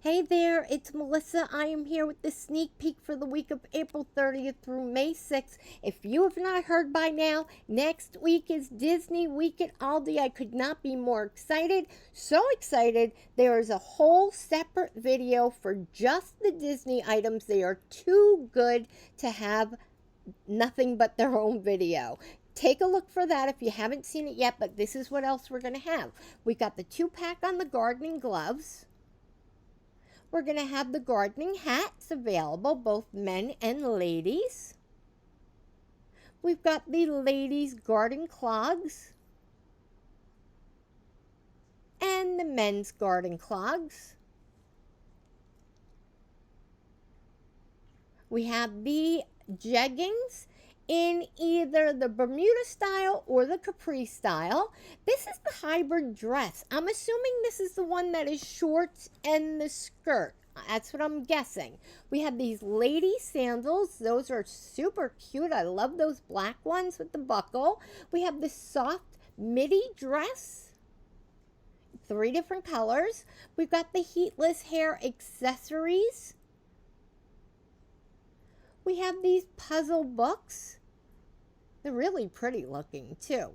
Hey there, it's Melissa. I am here with the sneak peek for the week of April 30th through May 6th. If you have not heard by now, next week is Disney Week at Aldi. I could not be more excited. So excited, there is a whole separate video for just the Disney items. They are too good to have nothing but their own video. Take a look for that if you haven't seen it yet, but this is what else we're going to have. We got the 2-pack on the gardening gloves. We're going to have the gardening hats available, both men and ladies. We've got the ladies' garden clogs and the men's garden clogs. We have the jeggings in either the Bermuda style or the Capri style. This is the hybrid dress. I'm assuming this is the one that is shorts and the skirt. That's what I'm guessing. We have these lady sandals. Those are super cute. I love those black ones with the buckle. We have this soft midi dress. 3 different colors. We've got the heatless hair accessories. We have these puzzle books. They're really pretty looking too.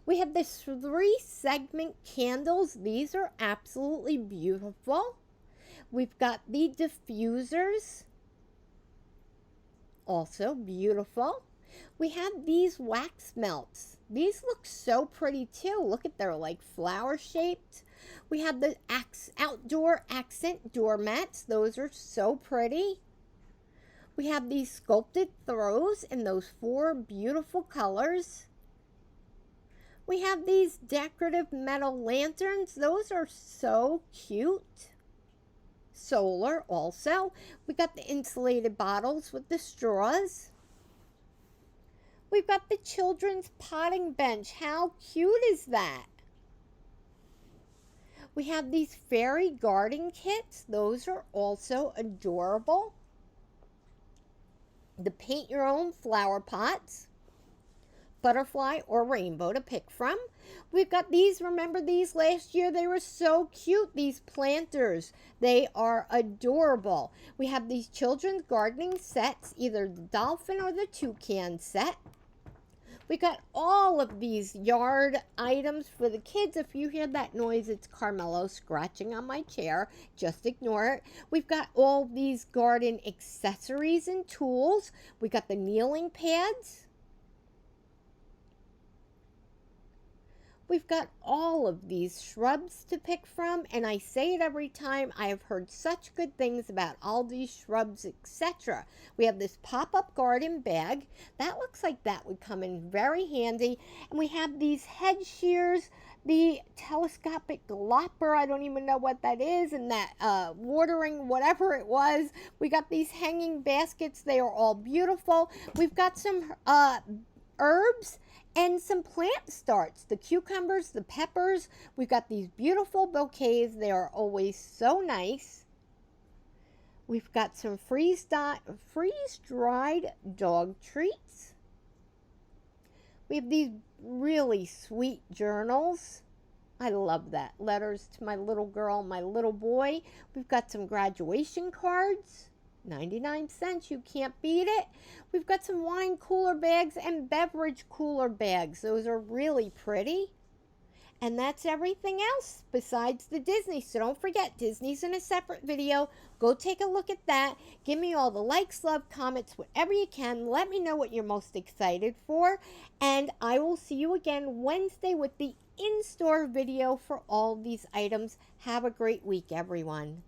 We have this 3-segment candles. These are absolutely beautiful. We've got the diffusers. Also beautiful. We have these wax melts. These look so pretty too. Look at they're like flower shaped. We have the outdoor accent doormats. Those are so pretty. We have these sculpted throws in those 4 beautiful colors. We have these decorative metal lanterns. Those are so cute. Solar also. We got the insulated bottles with the straws. We've got the children's potting bench. How cute is that? We have these fairy garden kits. Those are also adorable. The paint your own flower pots, butterfly or rainbow to pick from. We've got these, remember these last year? They were so cute, these planters. They are adorable. We have these children's gardening sets, either the dolphin or the toucan set. We got all of these yard items for the kids. If you hear that noise, it's Carmelo scratching on my chair. Just ignore it. We've got all these garden accessories and tools. We got the kneeling pads. We've got all of these shrubs to pick from, and I say it every time. I have heard such good things about Aldi shrubs, etc. We have this pop-up garden bag. That looks like that would come in very handy. And we have these head shears, the telescopic lopper, I don't even know what that is, and that watering whatever it was. We got these hanging baskets. They are all beautiful. We've got some herbs and some plant starts, the cucumbers, the peppers. We've got these beautiful bouquets. They are always so nice. We've got some freeze-dried dog treats. We have these really sweet journals. I love that. Letters to my little girl, my little boy. We've got some graduation cards. 99 cents, you can't beat it. We've got some wine cooler bags and beverage cooler bags. Those are really pretty. And that's everything else besides the Disney. So don't forget, Disney's in a separate video. Go take a look at that. Give me all the likes, love, comments, whatever you can. Let me know what you're most excited for. And I will see you again Wednesday with the in-store video for all these items. Have a great week, everyone.